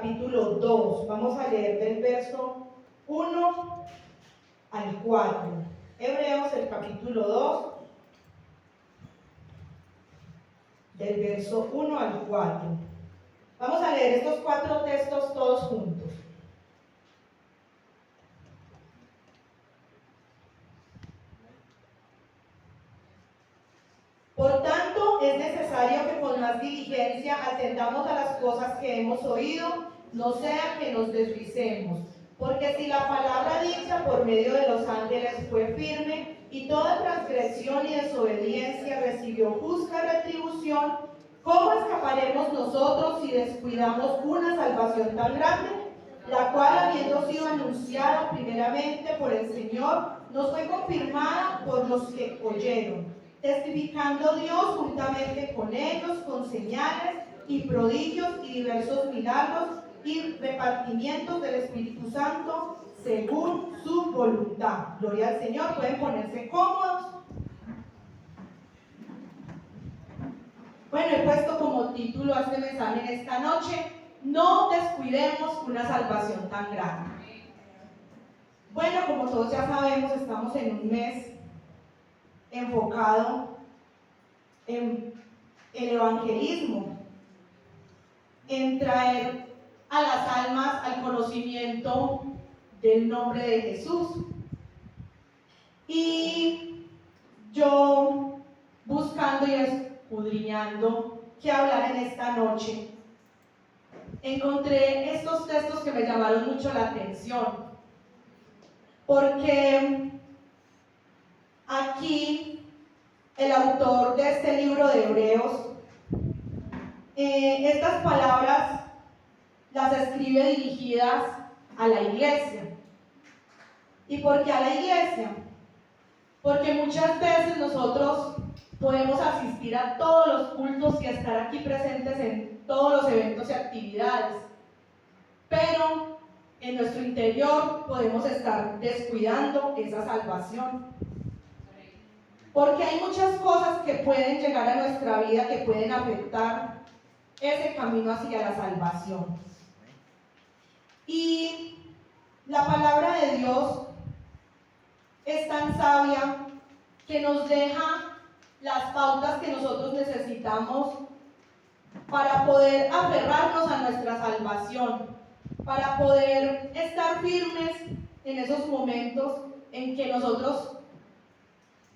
capítulo 2. Vamos a leer del verso 1 al 4. Hebreos, el capítulo 2, del verso 1 al 4. Vamos a leer estos 4 textos todos juntos. Por tanto, es necesario que con más diligencia atendamos a las cosas que hemos oído, no sea que nos deslicemos. Porque si la palabra dicha por medio de los ángeles fue firme, y toda transgresión y desobediencia recibió justa retribución, ¿cómo escaparemos nosotros si descuidamos una salvación tan grande, la cual, habiendo sido anunciada primeramente por el Señor, nos fue confirmada por los que oyeron, testificando Dios juntamente con ellos con señales y prodigios y diversos milagros y repartimientos del Espíritu Santo según su voluntad? Gloria al Señor. Pueden ponerse cómodos. Bueno, he puesto como título a este mensaje en esta noche: no descuidemos una salvación tan grande. Bueno, como todos ya sabemos, estamos en un mes enfocado en el evangelismo, en traer a las almas al conocimiento del nombre de Jesús. Y yo, buscando y escudriñando qué hablar en esta noche, encontré estos textos que me llamaron mucho la atención, porque aquí el autor de este libro de Hebreos, estas palabras las escribe dirigidas a la iglesia. ¿Y por qué a la iglesia? Porque muchas veces nosotros podemos asistir a todos los cultos y estar aquí presentes en todos los eventos y actividades, pero en nuestro interior podemos estar descuidando esa salvación. Porque hay muchas cosas que pueden llegar a nuestra vida que pueden afectar ese camino hacia la salvación. Y la palabra de Dios es tan sabia que nos deja las pautas que nosotros necesitamos para poder aferrarnos a nuestra salvación, para poder estar firmes en esos momentos en que nosotros,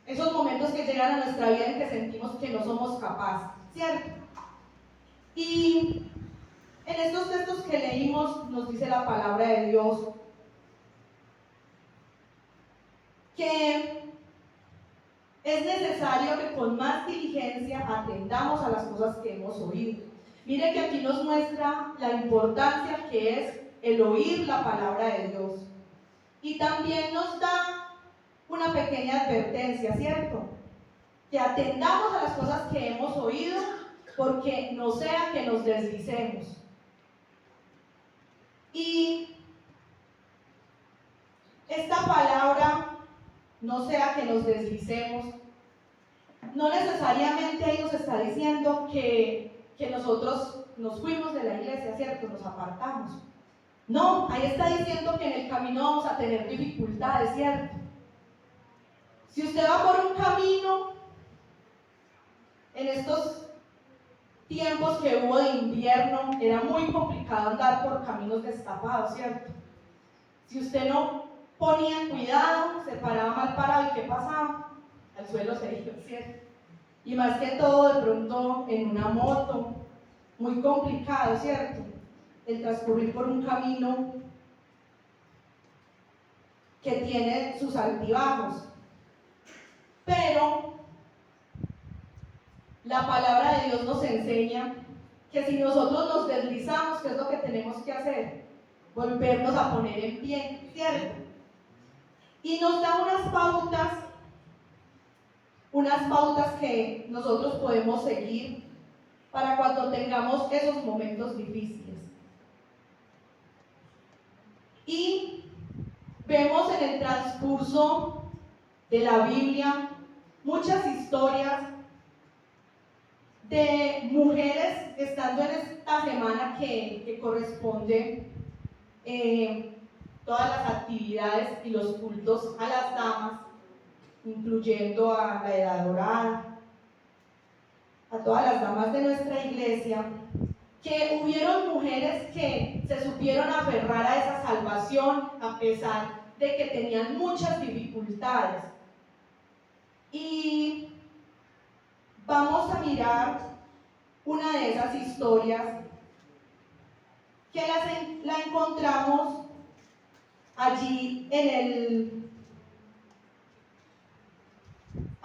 esos momentos que llegan a nuestra vida en que sentimos que no somos capaces, ¿cierto? Y en estos textos que leímos nos dice la palabra de Dios que es necesario que con más diligencia atendamos a las cosas que hemos oído. Mire que aquí nos muestra la importancia que es el oír la palabra de Dios. Y también nos da una pequeña advertencia, ¿cierto? Que atendamos a las cosas que hemos oído, porque no sea que nos deslicemos. Y esta palabra, no sea que nos deslicemos, no necesariamente ahí nos está diciendo que nosotros nos fuimos de la iglesia, ¿cierto? Nos apartamos. No, ahí está diciendo que en el camino vamos a tener dificultades, ¿cierto? Si usted va por un camino, en estos tiempos que hubo de invierno, era muy complicado andar por caminos destapados, ¿cierto? Si usted no ponía cuidado, se paraba mal parado, ¿y qué pasaba? Al suelo se iba, ¿cierto? Y más que todo, de pronto, en una moto, muy complicado, ¿cierto? El transcurrir por un camino que tiene sus altibajos. Pero la palabra de Dios nos enseña que si nosotros nos deslizamos, ¿qué es lo que tenemos que hacer? Volvernos a poner en pie, ¿cierto? Y nos da unas pautas que nosotros podemos seguir para cuando tengamos esos momentos difíciles. Y vemos en el transcurso de la Biblia muchas historias de mujeres estando en la semana que corresponde todas las actividades y los cultos a las damas, incluyendo a la edad dorada, a todas las damas de nuestra iglesia, que hubieron mujeres que se supieron aferrar a esa salvación a pesar de que tenían muchas dificultades. Y vamos a mirar una de esas historias que la encontramos allí en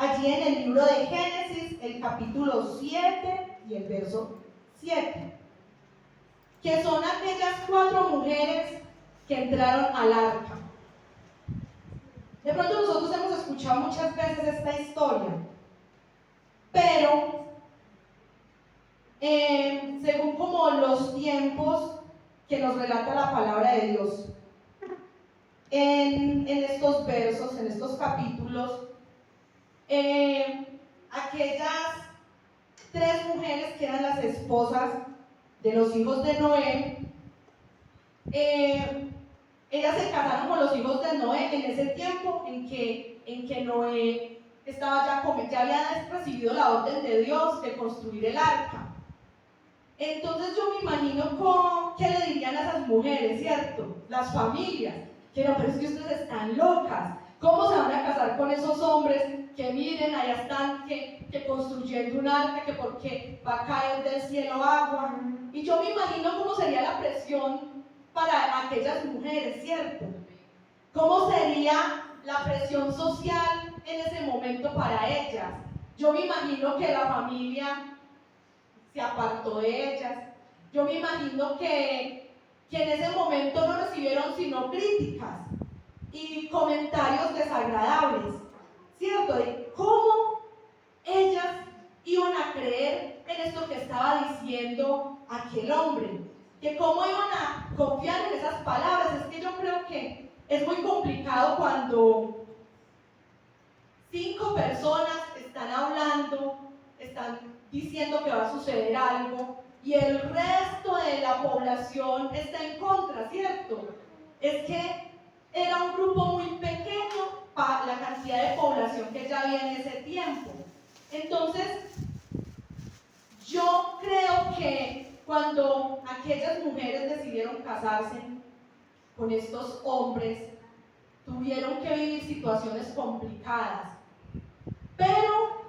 el libro de Génesis, el capítulo 7 y el verso 7, que son aquellas 4 mujeres que entraron al arca. De pronto nosotros hemos escuchado muchas veces esta historia, pero según como los tiempos que nos relata la palabra de Dios, en estos versos, en estos capítulos, aquellas 3 mujeres que eran las esposas de los hijos de Noé, ellas se casaron con los hijos de Noé en ese tiempo en que Noé ya había recibido la orden de Dios de construir el arca. Entonces yo me imagino qué le dirían a esas mujeres, ¿cierto? Las familias, que no, pero es que ustedes están locas. ¿Cómo se van a casar con esos hombres que miren, allá están que construyendo un arca, que porque va a caer del cielo agua? Y yo me imagino cómo sería la presión para aquellas mujeres, ¿cierto? ¿Cómo sería la presión social en ese momento para ellas? Yo me imagino que la familia se apartó de ellas. Yo me imagino que en ese momento no recibieron sino críticas y comentarios desagradables, ¿cierto? De cómo ellas iban a creer en esto que estaba diciendo aquel hombre, que cómo iban a confiar en esas palabras. Es que yo creo que es muy complicado cuando 5 personas están hablando, están diciendo que va a suceder algo y el resto de la población está en contra, ¿cierto? Es que era un grupo muy pequeño para la cantidad de población que ya había en ese tiempo. Entonces, yo creo que cuando aquellas mujeres decidieron casarse con estos hombres, tuvieron que vivir situaciones complicadas. Pero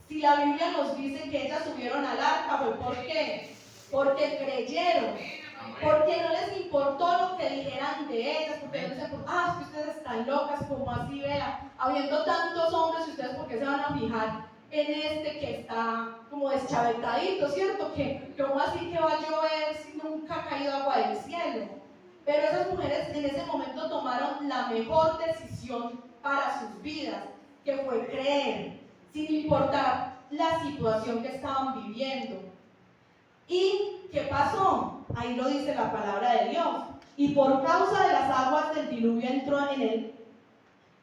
si la Biblia nos dice que ellas subieron al arca, fue ¿por qué? Porque creyeron, porque no les importó lo que dijeran de ellas, porque no dicen, es que ustedes están locas, como así, vea, habiendo tantos hombres, ustedes ¿por qué se van a fijar en este que está como deschavetadito, ¿cierto? Que como así que va a llover si nunca ha caído agua del cielo. Pero esas mujeres en ese momento tomaron la mejor decisión para sus vidas, que fue creer, sin importar la situación que estaban viviendo. ¿Y qué pasó? Ahí lo dice la palabra de Dios. Y por causa de las aguas del diluvio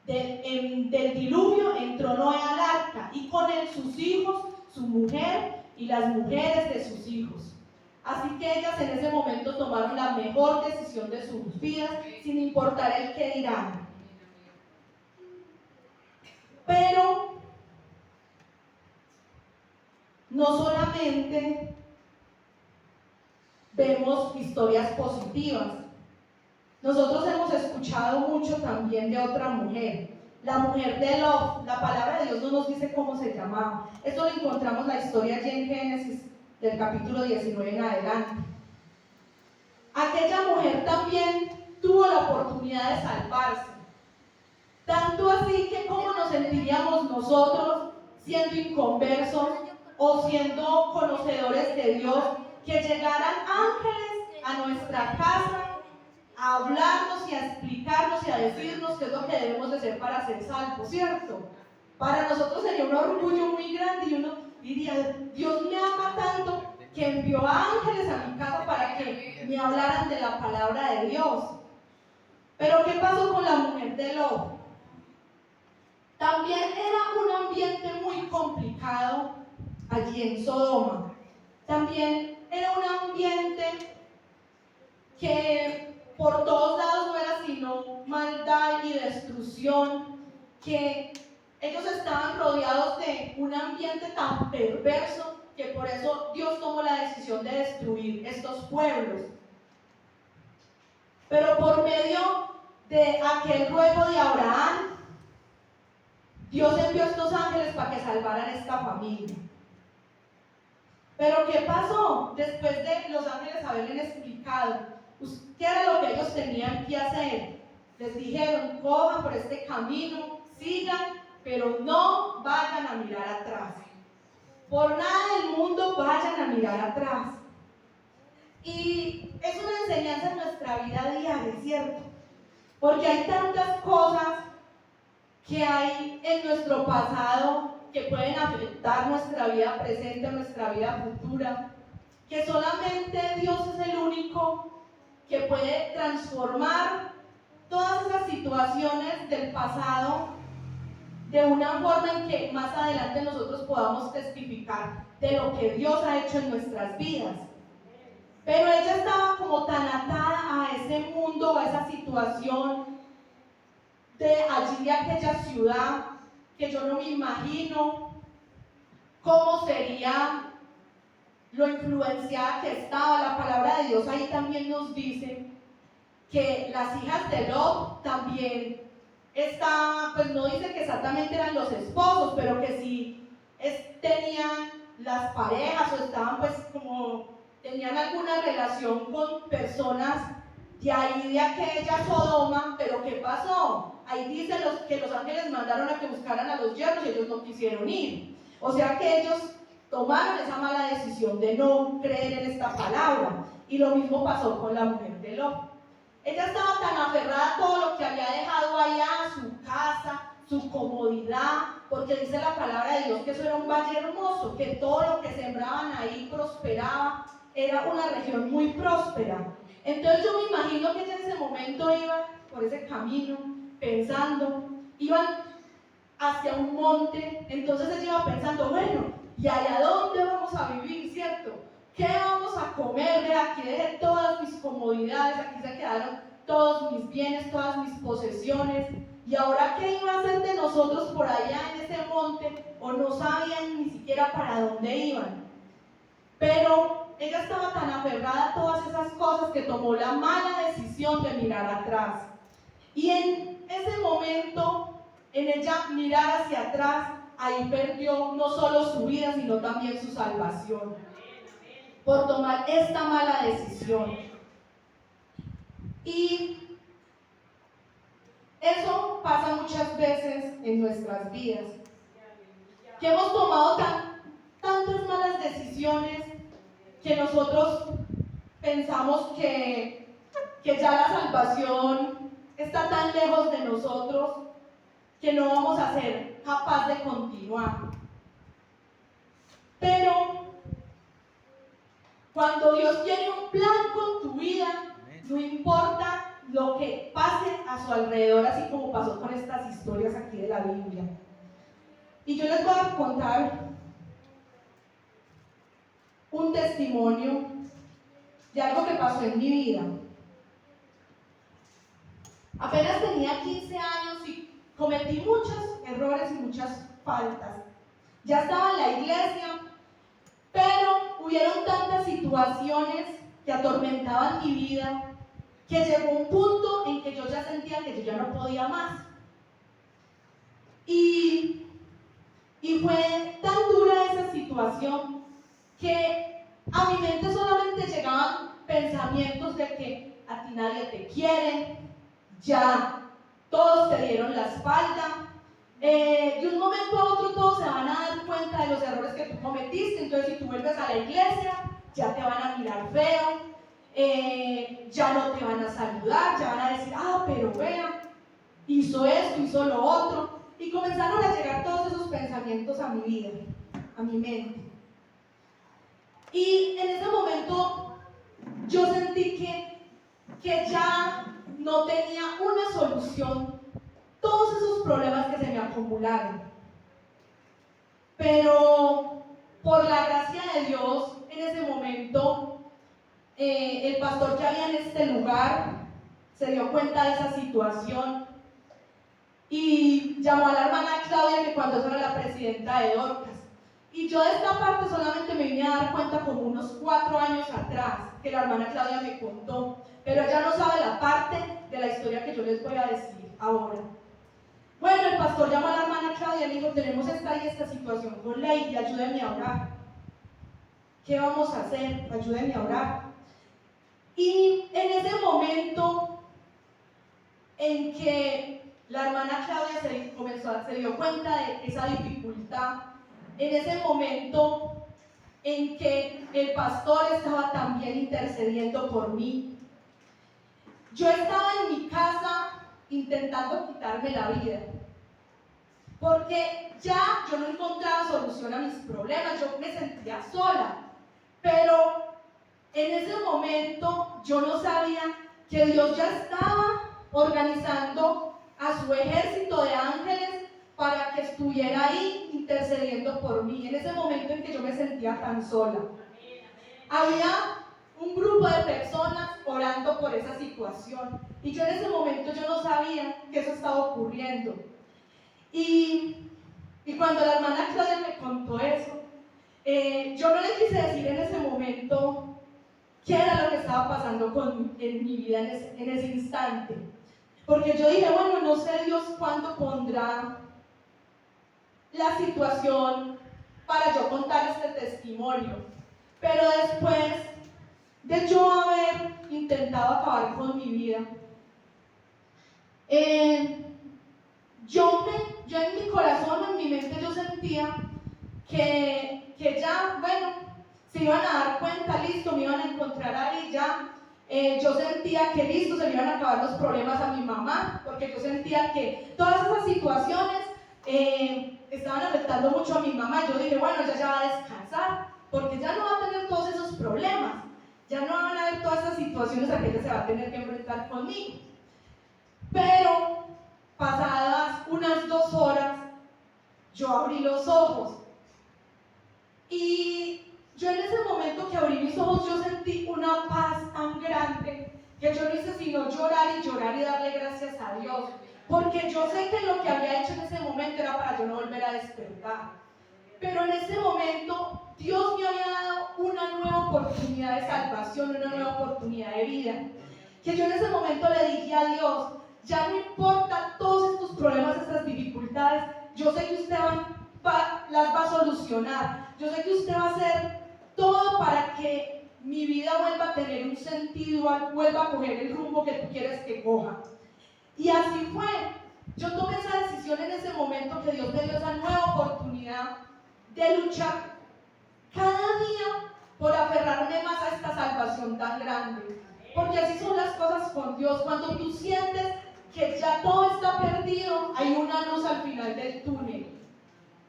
del diluvio entró Noé al arca, y con él sus hijos, su mujer y las mujeres de sus hijos. Así que ellas en ese momento tomaron la mejor decisión de sus vidas, sin importar el qué dirán. Pero no solamente vemos historias positivas. Nosotros hemos escuchado mucho también de otra mujer, la mujer de Lot. La palabra de Dios no nos dice cómo se llamaba. Esto lo encontramos la historia allí en Génesis, del capítulo 19 en adelante. Aquella mujer también tuvo la oportunidad de salvarse. Tanto así que cómo nos sentiríamos nosotros siendo inconversos o siendo conocedores de Dios, que llegaran ángeles a nuestra casa a hablarnos y a explicarnos y a decirnos qué es lo que debemos de hacer para ser salvos, ¿cierto? Para nosotros sería un orgullo muy grande y uno diría, Dios me ama tanto que envió ángeles a mi casa para que me hablaran de la palabra de Dios. Pero ¿qué pasó con la mujer de Lot? También era un ambiente muy complicado allí en Sodoma. También era un ambiente que por todos lados no era sino maldad y destrucción, que ellos estaban rodeados de un ambiente tan perverso que por eso Dios tomó la decisión de destruir estos pueblos. Pero por medio de aquel ruego de Abraham, Dios envió a estos ángeles para que salvaran esta familia. Pero ¿qué pasó? Después de los ángeles haberles explicado qué era lo que ellos tenían que hacer, les dijeron: cojan por este camino, sigan, pero no vayan a mirar atrás. Por nada del mundo vayan a mirar atrás. Y es una enseñanza en nuestra vida diaria, ¿cierto? Porque hay tantas cosas que hay en nuestro pasado que pueden afectar nuestra vida presente o nuestra vida futura, que solamente Dios es el único que puede transformar todas esas situaciones del pasado de una forma en que más adelante nosotros podamos testificar de lo que Dios ha hecho en nuestras vidas. Pero ella estaba como tan atada a ese mundo, a esa situación de allí, de aquella ciudad, que yo no me imagino cómo sería lo influenciada que estaba. La palabra de Dios ahí también nos dice que las hijas de Lot también estaban, pues no dice que exactamente eran los esposos, pero que sí tenían las parejas o estaban pues como tenían alguna relación con personas de ahí, de aquella Sodoma. Pero ¿qué pasó? Ahí dice que los ángeles mandaron a que buscaran a los yernos y ellos no quisieron ir. O sea que ellos tomaron esa mala decisión de no creer en esta palabra. Y lo mismo pasó con la mujer de Lot. Ella estaba tan aferrada a todo lo que había dejado allá, su casa, su comodidad, porque dice la palabra de Dios que eso era un valle hermoso, que todo lo que sembraban ahí prosperaba, era una región muy próspera. Entonces yo me imagino que ella en ese momento iba por ese camino pensando, iban hacia un monte, entonces ella iba pensando, bueno, ¿y allá dónde vamos a vivir, cierto? ¿Qué vamos a comer? Aquí dejé todas mis comodidades, aquí se quedaron todos mis bienes, todas mis posesiones, y ahora ¿qué iba a hacer de nosotros por allá en ese monte? O no sabían ni siquiera para dónde iban. Pero ella estaba tan aferrada a todas esas cosas que tomó la mala decisión de mirar atrás. Y en ese momento, en ella mirar hacia atrás, ahí perdió no solo su vida, sino también su salvación, por tomar esta mala decisión. Y eso pasa muchas veces en nuestras vidas, que hemos tomado tantas malas decisiones que nosotros pensamos que ya la salvación está tan lejos de nosotros que no vamos a ser capaces de continuar. Pero cuando Dios tiene un plan con tu vida, no importa lo que pase a su alrededor, así como pasó con estas historias aquí de la Biblia. Y yo les voy a contar un testimonio de algo que pasó en mi vida. Apenas tenía 15 años y cometí muchos errores y muchas faltas. Ya estaba en la iglesia, pero hubieron tantas situaciones que atormentaban mi vida que llegó un punto en que yo ya sentía que yo ya no podía más. Y fue tan dura esa situación que a mi mente solamente llegaban pensamientos de que a ti nadie te quiere, ya todos te dieron la espalda, de un momento a otro todos se van a dar cuenta de los errores que tú cometiste, entonces si tú vuelves a la iglesia ya te van a mirar feo, ya no te van a saludar, ya van a decir, pero vean, hizo esto, hizo lo otro, y comenzaron a llegar todos esos pensamientos a mi vida, a mi mente. Y en ese momento yo sentí que ya no tenía una solución todos esos problemas que se me acumularon. Pero por la gracia de Dios, en ese momento el pastor que había en este lugar se dio cuenta de esa situación y llamó a la hermana Claudia, que cuando eso era la presidenta de Dorcas. Y yo de esta parte solamente me vine a dar cuenta como unos 4 años atrás, que la hermana Claudia me contó, pero ella no sabe la parte de la historia que yo les voy a decir ahora. Bueno, el pastor llamó a la hermana Claudia y le dijo: tenemos esta y esta situación con Lady, ayúdenme a orar. ¿Qué vamos a hacer? Ayúdenme a orar. Y en ese momento en que la hermana Claudia se dio cuenta de esa dificultad, en ese momento en que el pastor estaba también intercediendo por mí, yo estaba en mi casa intentando quitarme la vida, porque ya yo no encontraba solución a mis problemas, yo me sentía sola, pero en ese momento yo no sabía que Dios ya estaba organizando a su ejército de ángeles para que estuviera ahí intercediendo por mí, en ese momento en que yo me sentía tan sola. Había un grupo de personas orando por esa situación y yo en ese momento yo no sabía que eso estaba ocurriendo. Y cuando la hermana Claudia me contó eso, yo no le quise decir en ese momento qué era lo que estaba pasando en mi vida en ese instante, porque yo dije, bueno, no sé Dios cuándo pondrá la situación para yo contar este testimonio, pero después de yo haber intentado acabar con mi vida, yo en mi corazón, en mi mente, yo sentía que ya, bueno, se iban a dar cuenta, listo, me iban a encontrar ahí ya. Yo sentía que listo, se me iban a acabar los problemas a mi mamá, porque yo sentía que todas esas situaciones estaban afectando mucho a mi mamá. Yo dije, bueno, ya va a descansar, porque ya no va a tener todos esos problemas, ya no van a haber todas esas situaciones a que ella se va a tener que enfrentar conmigo. Pero pasadas unas 2 horas, yo abrí los ojos y yo en ese momento que abrí mis ojos, yo sentí una paz tan grande que yo no hice sino llorar y darle gracias a Dios, porque yo sé que lo que había hecho en ese momento era para yo no volver a despertar, pero en ese momento Dios me había dado una nueva oportunidad de salvación, una nueva oportunidad de vida, que yo en ese momento le dije a Dios: ya no importa todos estos problemas, estas dificultades, yo sé que usted las va a solucionar, yo sé que usted va a hacer todo para que mi vida vuelva a tener un sentido, vuelva a coger el rumbo que tú quieres que coja. Y así fue. Yo tomé esa decisión en ese momento, que Dios me dio esa nueva oportunidad de luchar cada día por aferrarme más a esta salvación tan grande. Porque así son las cosas con Dios. Cuando tú sientes que ya todo está perdido, hay una luz al final del túnel.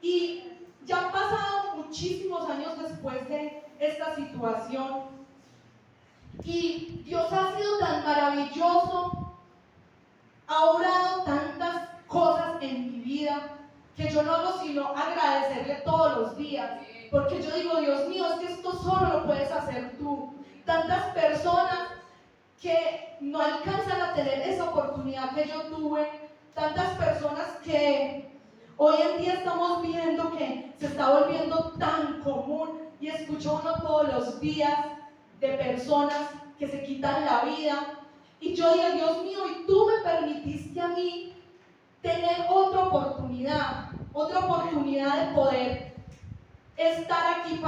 Y ya han pasado muchísimos años después de esta situación y Dios ha sido tan maravilloso, ha obrado tantas cosas en mi vida que yo no hago sino agradecerle todos los días, porque yo digo: Dios mío, es que esto solo lo puedes hacer tú. Tantas personas que no alcanzan a tener esa oportunidad que yo tuve, tantas personas que hoy en día estamos viendo que se está volviendo tan común y escucho uno todos los días de personas que se quitan la vida. Y yo digo: Dios mío, y tú me permitiste a mí tener otra oportunidad de poder estar aquí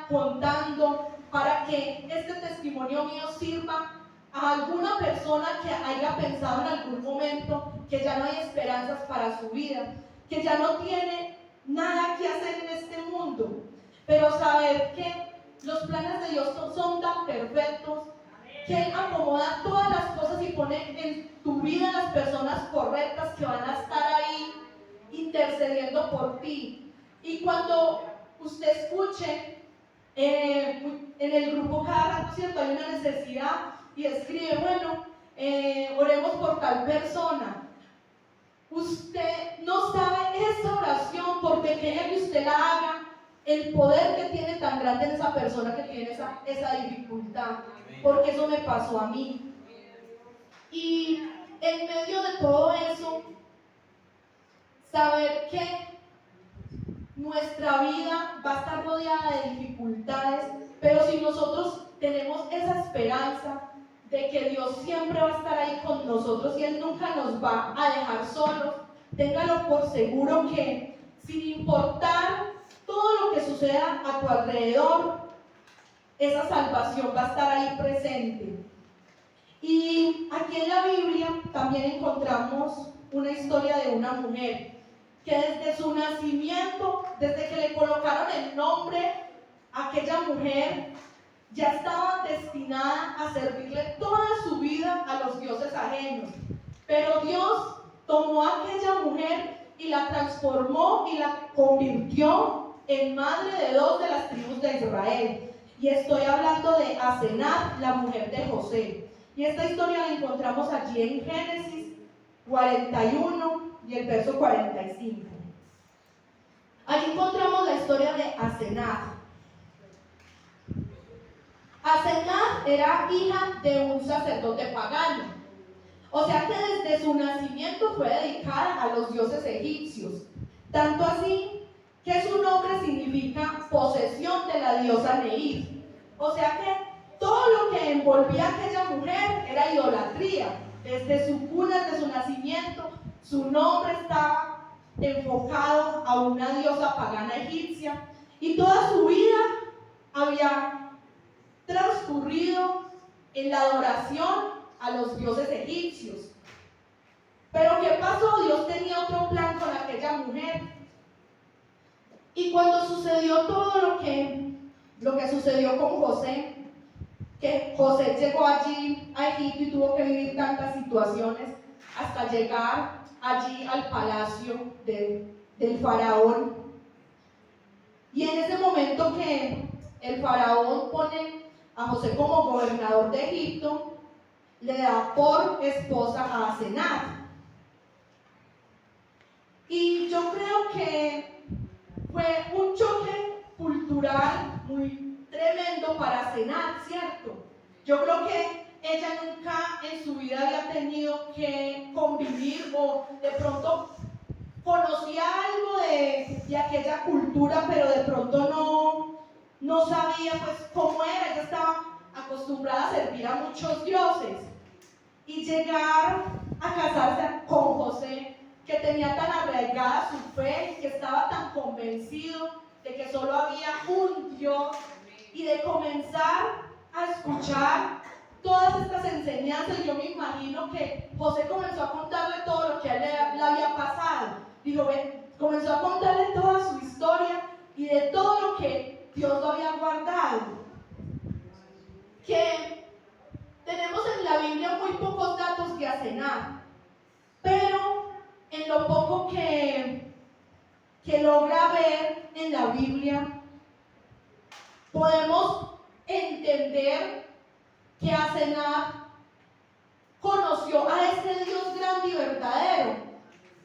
contando, para que este testimonio mío sirva a alguna persona que haya pensado en algún momento que ya no hay esperanzas para su vida, que ya no tiene nada que hacer en este mundo, pero saber que los planes de Dios son tan perfectos, que Él acomoda todas las cosas y pone en tu vida las personas correctas que van a estar ahí intercediendo por ti. Y cuando usted escuche en el grupo cada rato, ¿cierto?, hay una necesidad y escribe: bueno, oremos por tal persona. Usted no sabe esa oración, por pequeña que usted la haga, el poder que tiene tan grande en esa persona que tiene esa dificultad, porque eso me pasó a mí. Y en medio de todo eso, saber que nuestra vida va a estar rodeada de dificultades, pero si nosotros tenemos esa esperanza de que Dios siempre va a estar ahí con nosotros y Él nunca nos va a dejar solos, téngalo por seguro que sin importar todo lo que suceda a tu alrededor, esa salvación va a estar ahí presente. Y aquí en la Biblia también encontramos una historia de una mujer que desde su nacimiento, desde que le colocaron el nombre, aquella mujer ya estaba destinada a servirle toda su vida a los dioses ajenos. Pero Dios tomó a aquella mujer y la transformó y la convirtió en madre de 2 de las tribus de Israel. Y estoy hablando de Asenat, la mujer de José. Y esta historia la encontramos allí en Génesis 41 y el verso 45. Allí encontramos la historia de Asenat. Asenat era hija de un sacerdote pagano. O sea que desde su nacimiento fue dedicada a los dioses egipcios. Tanto así que su nombre significa posesión de la diosa Neir. O sea que todo lo que envolvía a aquella mujer era idolatría. Desde su cuna, desde su nacimiento, su nombre estaba enfocado a una diosa pagana egipcia. Y toda su vida había transcurrido en la adoración a los dioses egipcios. Pero ¿qué pasó? Dios tenía otro plan con aquella mujer. Y cuando sucedió todo lo que sucedió con José, que José llegó allí a Egipto y tuvo que vivir tantas situaciones hasta llegar allí al palacio del faraón. Y en ese momento que el faraón pone a José como gobernador de Egipto, le da por esposa a Asenat. Y yo creo que fue un choque cultural muy tremendo para Asenat, ¿cierto? Yo creo que ella nunca en su vida había tenido que convivir o de pronto conocía algo de aquella cultura, pero de pronto no sabía pues cómo era. Ella estaba acostumbrada a servir a muchos dioses. Y llegar a casarse con José, que tenía tan arraigada su fe, que estaba tan convencido de que solo había un Dios, y de comenzar a escuchar todas estas enseñanzas. Yo me imagino que José comenzó a contarle todo lo que a él le había pasado. Comenzó a contarle toda su historia y de todo lo que Dios lo había guardado. Que tenemos en la Biblia muy pocos datos de Asenat, pero en lo poco que logra ver en la Biblia, podemos entender que Asenat conoció a ese Dios grande y verdadero,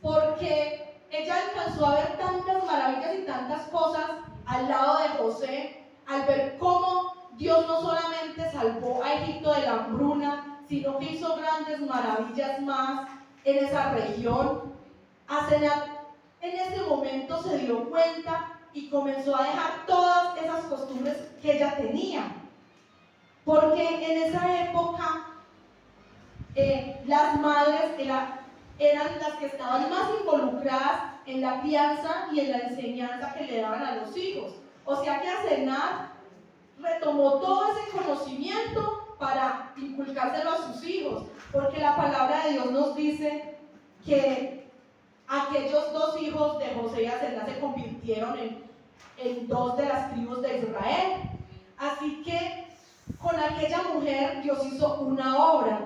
porque ella alcanzó a ver tantas maravillas y tantas cosas al lado de José, al ver cómo Dios no solamente salvó a Egipto de la hambruna, sino que hizo grandes maravillas más en esa región. Asenat en ese momento se dio cuenta y comenzó a dejar todas esas costumbres que ella tenía, porque en esa época las madres eran las que estaban más involucradas en la crianza y en la enseñanza que le daban a los hijos. O sea que Asenat retomó todo ese conocimiento para inculcárselo a sus hijos, porque la palabra de Dios nos dice que aquellos 2 hijos de José y Asenat se convirtieron en 2 de las tribus de Israel. Así que con aquella mujer Dios hizo una obra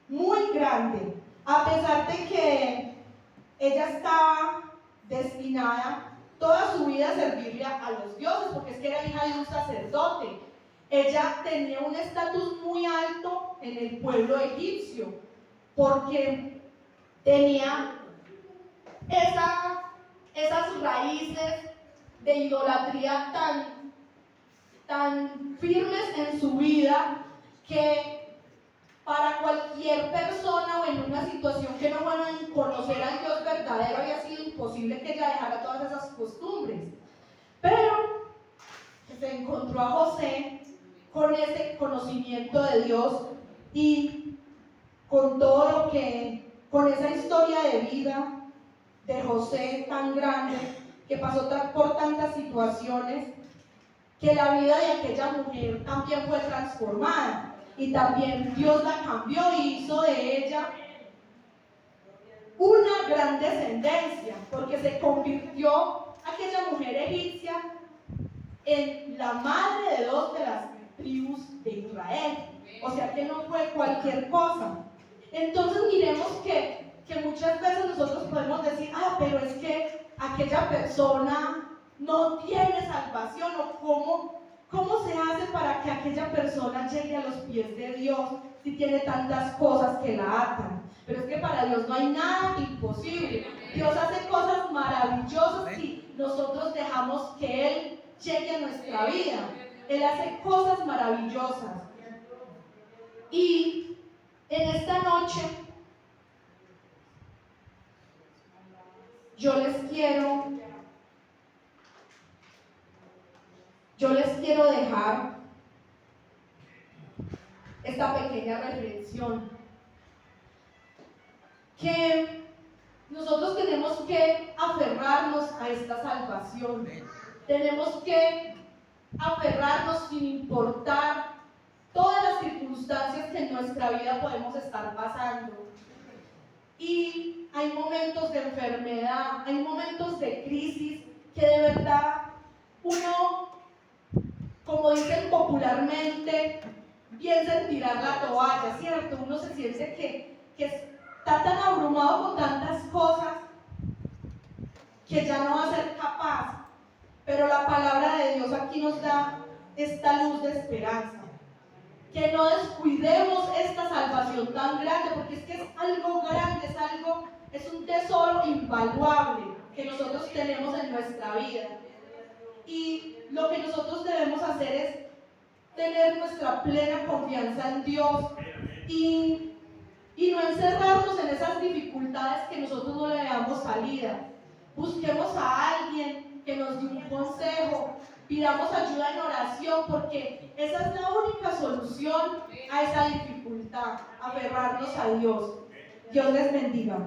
muy grande, a pesar de que ella estaba destinada toda su vida a servirle a los dioses, porque es que era hija de un sacerdote. Ella tenía un estatus muy alto en el pueblo egipcio, porque tenía esas raíces de idolatría tan firmes en su vida que para cualquier persona o en una situación que no puedan conocer al Dios verdadero había sido imposible que ella dejara todas esas costumbres. Pero se encontró a José con ese conocimiento de Dios y con con esa historia de vida de José tan grande, que pasó por tantas situaciones, que la vida de aquella mujer también fue transformada y también Dios la cambió y hizo de ella una gran descendencia, porque se convirtió aquella mujer egipcia en la madre de 2 de las tribus de Israel. O sea que no fue cualquier cosa. Entonces miremos que muchas veces nosotros podemos decir, pero es que aquella persona no tiene salvación, o cómo se hace para que aquella persona llegue a los pies de Dios si tiene tantas cosas que la atan. Pero es que para Dios no hay nada imposible. Dios hace cosas maravillosas si nosotros dejamos que Él llegue a nuestra vida. Él hace cosas maravillosas. Y en esta noche yo les quiero dejar esta pequeña reflexión, que nosotros tenemos que aferrarnos a esta salvación, tenemos que aferrarnos sin importar todas las circunstancias que en nuestra vida podemos estar pasando. Y hay momentos de enfermedad, hay momentos de crisis que de verdad uno, como dicen popularmente, piensa en tirar la toalla, ¿cierto? Uno se siente que está tan abrumado con tantas cosas que ya no va a ser capaz. Pero la palabra de Dios aquí nos da esta luz de esperanza. Que no descuidemos esta salvación tan grande, porque es que es algo grande, es un tesoro invaluable que nosotros tenemos en nuestra vida. Y lo que nosotros debemos hacer es tener nuestra plena confianza en Dios y no encerrarnos en esas dificultades que nosotros no le veamos salida. Busquemos a alguien que nos dé un consejo, pidamos ayuda en oración, porque esa es la única solución a esa dificultad, aferrarnos a Dios. Dios les bendiga.